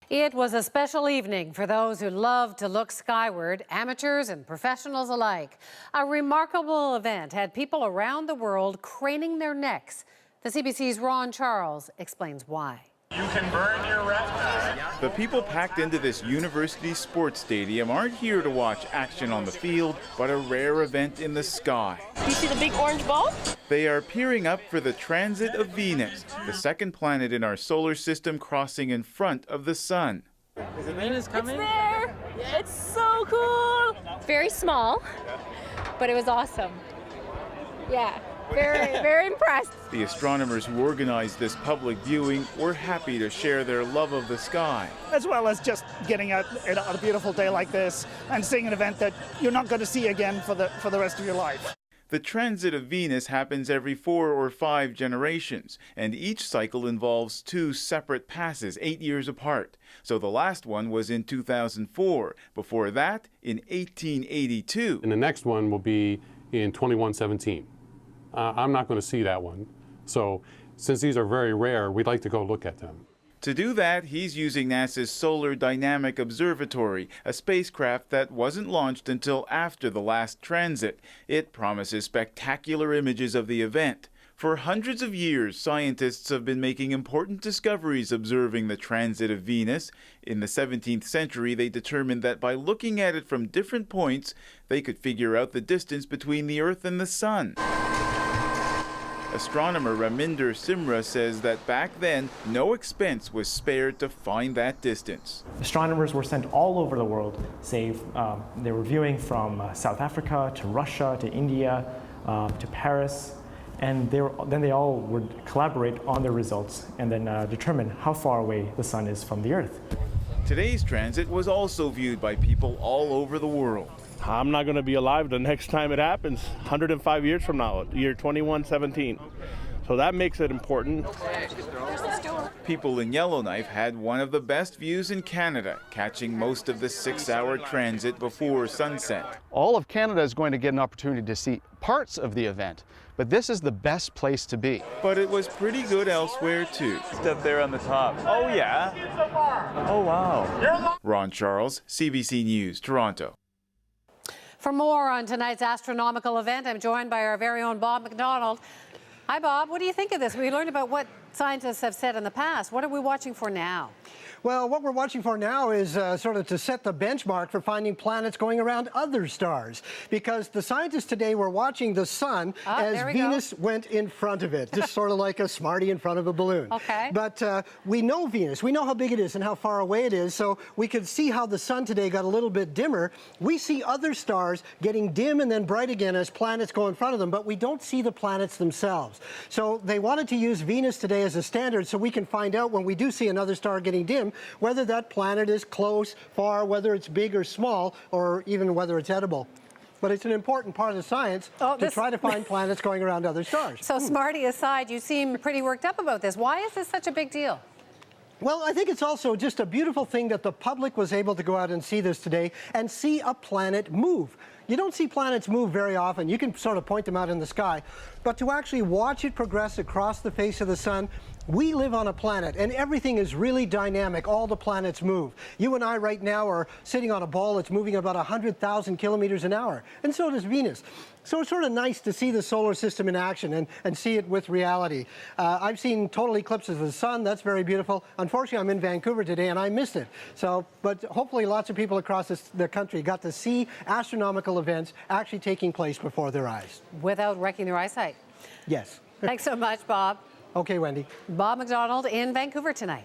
It was a special evening for those who love to look skyward, amateurs and professionals alike. A remarkable event had people around the world craning their necks. The CBC's Ron Charles explains why. You can burn your retina. The people packed into this university sports stadium aren't here to watch action on the field, but a rare event in the sky. You see the big orange ball? They are peering up for the transit of Venus, the second planet in our solar system crossing in front of the sun. Is Venus coming? It's there! It's so cool! Very small, but it was awesome. Yeah, very impressed. The astronomers who organized this public viewing were happy to share their love of the sky, as well as just getting out on a beautiful day like this and seeing an event that you're not going to see again for the rest of your life. The transit of Venus happens every 4 or 5 generations, and each cycle involves 2 separate passes 8 years apart. So the last one was in 2004. Before that, in 1882. And the next one will be in 2117. I'm not going to see that one. So since these are very rare, we'd like to go look at them. To do that, he's using NASA's Solar Dynamic Observatory, a spacecraft that wasn't launched until after the last transit. It promises spectacular images of the event. For hundreds of years, scientists have been making important discoveries observing the transit of Venus. In the 17th century, they determined that by looking at it from different points, they could figure out the distance between the Earth and the Sun. Astronomer Raminder Simra says that back then, no expense was spared to find that distance. Astronomers were sent all over the world, they were viewing from South Africa to Russia to India to Paris, and then they all would collaborate on their results and then determine how far away the sun is from the Earth. Today's transit was also viewed by people all over the world. I'm not going to be alive the next time it happens, 105 years from now, year 2117. So that makes it important. People in Yellowknife had one of the best views in Canada, catching most of the 6-hour transit before sunset. All of Canada is going to get an opportunity to see parts of the event, but this is the best place to be. But it was pretty good elsewhere too. Up there on the top. Oh yeah. Oh wow. Ron Charles, CBC News, Toronto. For more on tonight's astronomical event, I'm joined by our very own Bob McDonald. Hi, Bob. What do you think of this? We learned about what scientists have said in the past. What are we watching for now? Well, what we're watching for now is sort of to set the benchmark for finding planets going around other stars. Because the scientists today were watching the sun as Venus went in front of it, just sort of like a Smartie in front of a balloon. Okay. But we know Venus. We know how big it is and how far away it is. So we could see how the sun today got a little bit dimmer. We see other stars getting dim and then bright again as planets go in front of them, but we don't see the planets themselves. So they wanted to use Venus today as a standard so we can find out when we do see another star getting dim whether that planet is close, far, whether it's big or small, or even whether it's edible. But it's an important part of the science to try to find planets going around other stars. So Smarty aside, you seem pretty worked up about this. Why is this such a big deal? Well, I think it's also just a beautiful thing that the public was able to go out and see this today and see a planet move. You don't see planets move very often. You can sort of point them out in the sky. But to actually watch it progress across the face of the sun, we live on a planet, and everything is really dynamic. All the planets move. You and I right now are sitting on a ball that's moving about 100,000 kilometers an hour, and so does Venus. So it's sort of nice to see the solar system in action and see it with reality. I've seen total eclipses of the sun. That's very beautiful. Unfortunately, I'm in Vancouver today, and I missed it. But hopefully lots of people across the country got to see astronomical events actually taking place before their eyes. Without wrecking their eyesight. Yes. Thanks so much, Bob. Okay, Wendy. Bob McDonald in Vancouver tonight.